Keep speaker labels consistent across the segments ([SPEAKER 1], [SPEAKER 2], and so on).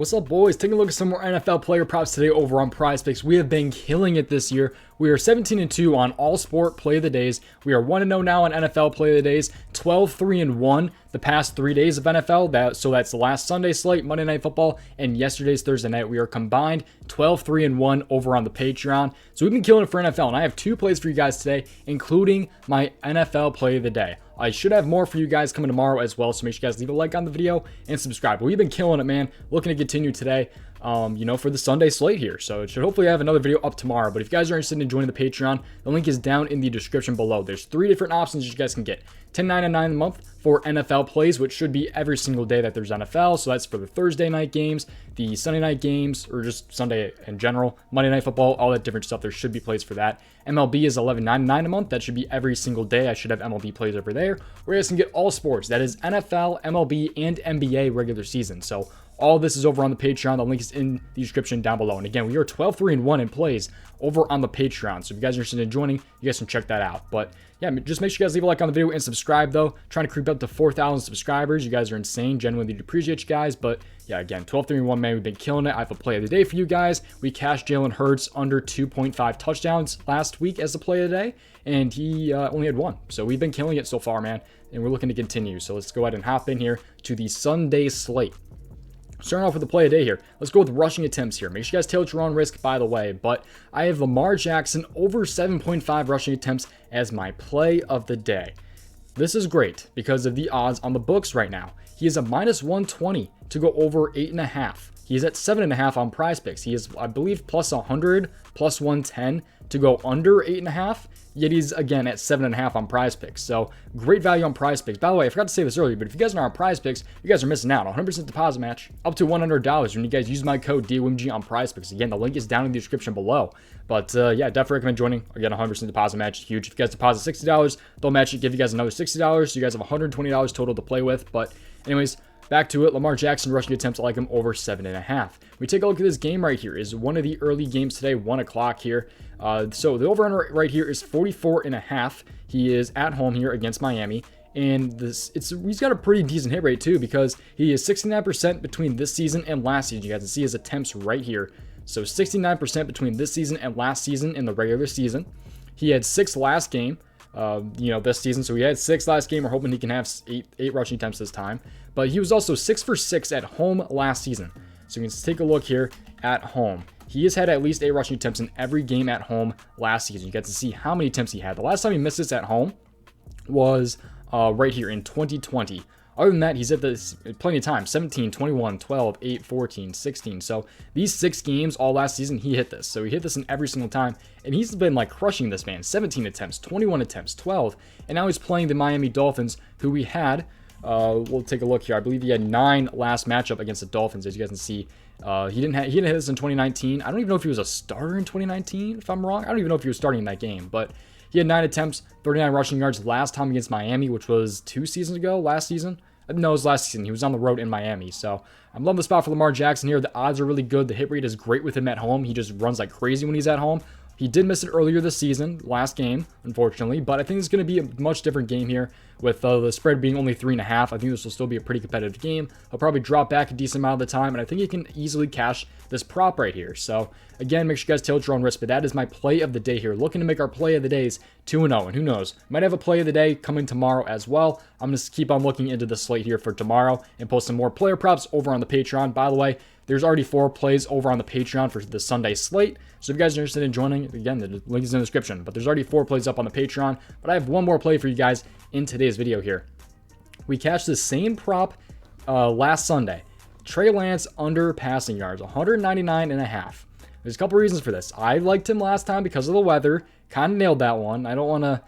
[SPEAKER 1] What's up, boys? Taking a look at some more NFL player props today over on prizepicks. We have been killing it this year. We are 17-2 on all sport play of the days. We are 1-0 now on NFL play of the days. 12-3-1 the past 3 days of NFL. So that's the last Sunday slate, Monday Night Football, and yesterday's Thursday night. We are combined 12-3-1 over on the Patreon. So we've been killing it for NFL, and I have 2 plays for you guys today, including my NFL play of the day. I should have more for you guys coming tomorrow as well, so make sure you guys leave a like on the video and subscribe. But we've been killing it, man. Looking to continue today, for the Sunday slate here. So it should hopefully have another video up tomorrow. But if you guys are interested in joining the Patreon, the link is down in the description below. There's 3 different options you guys can get. $10.99 a month for NFL plays, which should be every single day that there's NFL. So that's for the Thursday night games, the Sunday night games, or just Sunday in general, Monday Night Football, all that different stuff. There should be plays for that. MLB is $11.99 a month. That should be every single day. I should have MLB plays over there. Where you guys can get all sports. That is NFL, MLB, and NBA regular season. So all this is over on the Patreon. The link is in the description down below. And again, we are 12-3-1 in plays over on the Patreon. So if you guys are interested in joining, you guys can check that out. But yeah, just make sure you guys leave a like on the video and subscribe, though. Trying to creep up to 4,000 subscribers. You guys are insane. Genuinely appreciate you guys. But yeah, again, 12-3-1, man. We've been killing it. I have a play of the day for you guys. We cashed Jalen Hurts under 2.5 touchdowns last week as the play of the day, and he only had 1. So we've been killing it so far, man. And we're looking to continue. So let's go ahead and hop in here to the Sunday slate. Starting off with the play of the day here. Let's go with rushing attempts here. Make sure you guys tail at your own risk, by the way. But I have Lamar Jackson over 7.5 rushing attempts as my play of the day. This is great because of the odds on the books right now. He is a -120 to go over 8.5. He is at 7.5 on prizepicks. He is, I believe, plus 100, plus 110 to go under 8.5. Yet he's, again, at 7.5 on prizepicks. So, great value on prizepicks. By the way, I forgot to say this earlier, but if you guys are on prizepicks, you guys are missing out. 100% deposit match, up to $100 when you guys use my code DOMG on prizepicks. Again, the link is down in the description below. But, yeah, definitely recommend joining. Again, 100% deposit match, huge. If you guys deposit $60, they'll match it, give you guys another $60. So, you guys have $120 total to play with. But, anyways, back to it. Lamar Jackson rushing attempts, I like him over 7.5. We take a look at this game right here. Is one of the early games today, 1 o'clock here. So the over-under right here is 44.5. He is at home here against Miami. And he's got a pretty decent hit rate too, because he is 69% between this season and last season. You guys can see his attempts right here. So 69% between this season and last season in the regular season. He had 6 last game. This season. So he had 6 last game. We're hoping he can have 8 rushing attempts this time. But he was also 6 for 6 at home last season. So you can take a look here at home. He has had at least 8 rushing attempts in every game at home last season. You get to see how many attempts he had. The last time he missed this at home was right here in 2020. Other than that, he's at this plenty of times. 17, 21, 12, 8, 14, 16. So these 6 games all last season, he hit this. So he hit this in every single time. And he's been like crushing this, man. 17 attempts, 21 attempts, 12. And now he's playing the Miami Dolphins, who we had. We'll take a look here. I believe he had 9 last matchup against the Dolphins, as you guys can see. He didn't hit this in 2019. I don't even know if he was a starter in 2019, if I'm wrong. I don't even know if he was starting in that game. But he had 9 attempts, 39 rushing yards last time against Miami, which was 2 seasons ago, last season. No, it was last season. He was on the road in Miami. So I'm loving the spot for Lamar Jackson here. The odds are really good. The hit rate is great with him at home. He just runs like crazy when he's at home. He did miss it earlier this season, last game, unfortunately, but I think it's going to be a much different game here with the spread being only 3.5. I think this will still be a pretty competitive game. He'll probably drop back a decent amount of the time, and I think he can easily cash this prop right here. So, again, make sure you guys tail at your own risk, but that is my play of the day here. Looking to make our play of the days 2-0, and who knows? Might have a play of the day coming tomorrow as well. I'm going to keep on looking into the slate here for tomorrow and post some more player props over on the Patreon. By the way, there's already 4 plays over on the Patreon for the Sunday slate. So if you guys are interested in joining, again, the link is in the description. But there's already 4 plays up on the Patreon. But I have one more play for you guys in today's video here. We cashed the same prop last Sunday. Trey Lance under passing yards, 199.5. There's a couple reasons for this. I liked him last time because of the weather. Kind of nailed that one. I don't want to,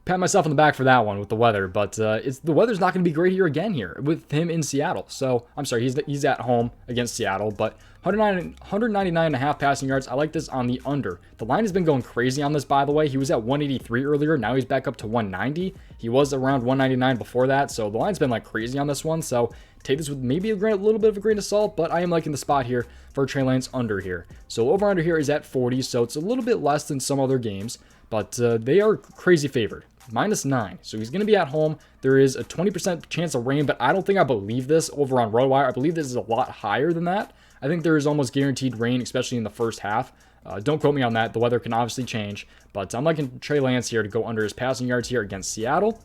[SPEAKER 1] pat myself on the back for that one with the weather, but the weather's not going to be great here again here with him in Seattle. So I'm sorry, he's at home against Seattle, but 199.5 passing yards. I like this on the under. The line has been going crazy on this, by the way. He was at 183 earlier. Now he's back up to 190. He was around 199 before that, so the line's been like crazy on this one. So take this with maybe a little bit of a grain of salt, but I am liking the spot here for Trey Lance under here. So over under here is at 40, so it's a little bit less than some other games. But they are crazy favored. -9. So he's going to be at home. There is a 20% chance of rain, but I don't think I believe this over on Rotowire. I believe this is a lot higher than that. I think there is almost guaranteed rain, especially in the first half. Don't quote me on that. The weather can obviously change, but I'm liking Trey Lance here to go under his passing yards here against Seattle.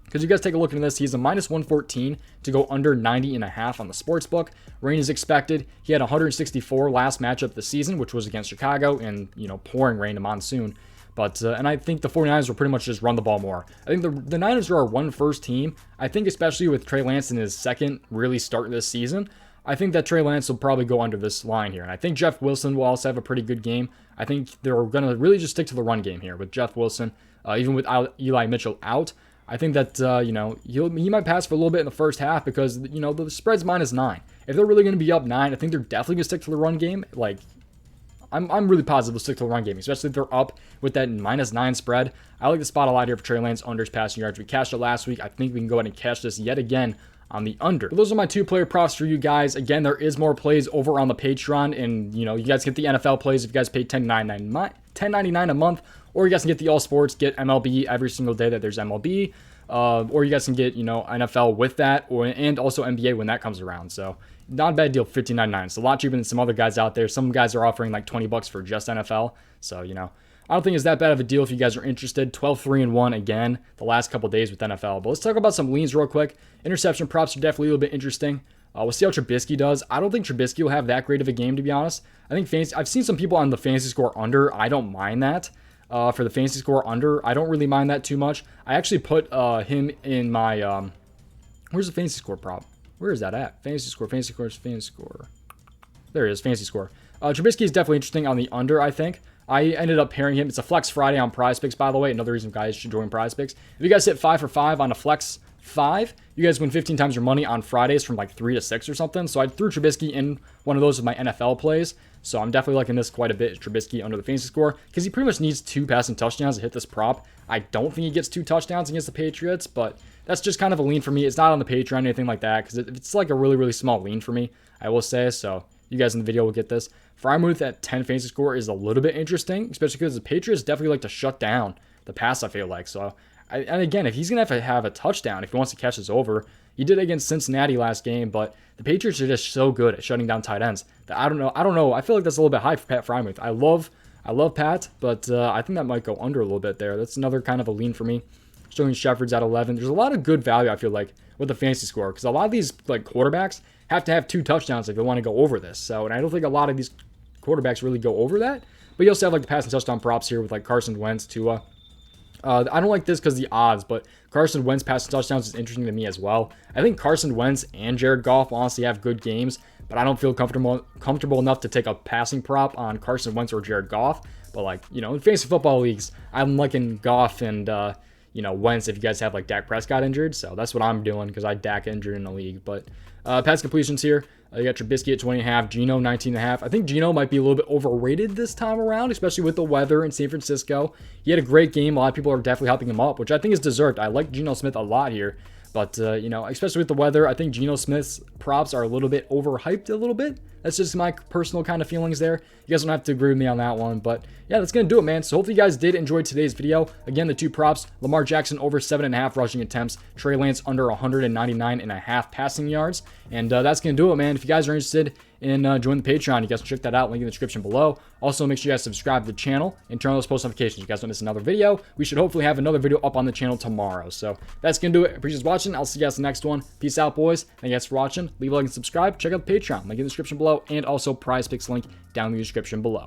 [SPEAKER 1] Because you guys take a look at this, he's a -114 to go under 90.5 on the sportsbook. Rain is expected. He had 164 last matchup of the season, which was against Chicago, and pouring rain, a monsoon. But and I think the 49ers will pretty much just run the ball more. I think the Niners are our run-first team. I think especially with Trey Lance in his second really start this season, I think that Trey Lance will probably go under this line here. And I think Jeff Wilson will also have a pretty good game. I think they're going to really just stick to the run game here with Jeff Wilson, even with Eli Mitchell out. I think that, he might pass for a little bit in the first half because, the spread's -9. If they're really going to be up 9, I think they're definitely going to stick to the run game. Like, I'm really positive they'll stick to the run game, especially if they're up with that -9 spread. I like the spot a lot here for Trey Lance under his passing yards. We cashed it last week. I think we can go ahead and cash this yet again on the under. But those are my 2-player props for you guys. Again, there is more plays over on the Patreon, and, you guys get the NFL plays if you guys pay $10.99 a month. Or you guys can get the All Sports, get MLB every single day that there's MLB. Or you guys can get, NFL with that, and also NBA when that comes around. So not a bad deal, $15.99. It's a lot cheaper than some other guys out there. Some guys are offering like $20 for just NFL. So, I don't think it's that bad of a deal if you guys are interested. 12-3-1 again the last couple days with NFL. But let's talk about some leans real quick. Interception props are definitely a little bit interesting. We'll see how Trubisky does. I don't think Trubisky will have that great of a game, to be honest. I think I've seen some people on the fantasy score under. I don't mind that. For the fantasy score under, I don't really mind that too much. I actually put him in my where's the fantasy score prop? Where is that at? Fantasy score. There it is, fantasy score. Trubisky is definitely interesting on the under, I think. I ended up pairing him. It's a flex Friday on prizepicks, by the way. Another reason guys should join prizepicks. If you guys hit 5 for 5 on a flex 5, you guys win 15 times your money on Fridays from like 3 to 6 or something. So I threw Trubisky in one of those with my NFL plays. So I'm definitely liking this quite a bit, Trubisky under the fantasy score, because he pretty much needs 2 passing touchdowns to hit this prop. I don't think he gets 2 touchdowns against the Patriots, but that's just kind of a lean for me. It's not on the Patreon or anything like that, because it's like a really, really small lean for me, I will say. So you guys in the video will get this. Frymouth at 10 fantasy score is a little bit interesting, especially because the Patriots definitely like to shut down the pass, I feel like. So, and again, if he's going to have a touchdown, if he wants to catch this over, he did against Cincinnati last game, but the Patriots are just so good at shutting down tight ends that I don't know. I feel like that's a little bit high for Pat Frymouth. I love Pat, but I think that might go under a little bit there. That's another kind of a lean for me. Showing Shepard's at 11. There's a lot of good value, I feel like, with the fantasy score, because a lot of these like quarterbacks have to have 2 touchdowns if they want to go over this. So, and I don't think a lot of these quarterbacks really go over that. But you also have like the passing touchdown props here with like Carson Wentz, Tua. I don't like this because the odds, but Carson Wentz passing touchdowns is interesting to me as well. I think Carson Wentz and Jared Goff honestly have good games, but I don't feel comfortable enough to take a passing prop on Carson Wentz or Jared Goff. But like, in fantasy football leagues, I'm liking Goff and Wentz if you guys have like Dak Prescott injured. So that's what I'm doing because I Dak injured in the league. But pass completions here. You got Trubisky at 20.5, Geno 19.5. I think Geno might be a little bit overrated this time around, especially with the weather in San Francisco. He had a great game. A lot of people are definitely helping him up, which I think is deserved. I like Geno Smith a lot here. But, especially with the weather, I think Geno Smith's props are a little bit overhyped a little bit. That's just my personal kind of feelings there. You guys don't have to agree with me on that one. But, yeah, that's going to do it, man. So, hopefully you guys did enjoy today's video. Again, the 2 props, Lamar Jackson over 7.5 rushing attempts, Trey Lance under 199.5 passing yards. And that's going to do it, man. If you guys are interested in joining the Patreon, you guys can check that out. Link in the description below. Also, make sure you guys subscribe to the channel and turn on those post notifications. You guys don't miss another video. We should hopefully have another video up on the channel tomorrow. So that's going to do it. Appreciate you watching. I'll see you guys in the next one. Peace out, boys. Thank you guys for watching. Leave a like and subscribe. Check out the Patreon. Link in the description below. And also prizepicks link down in the description below.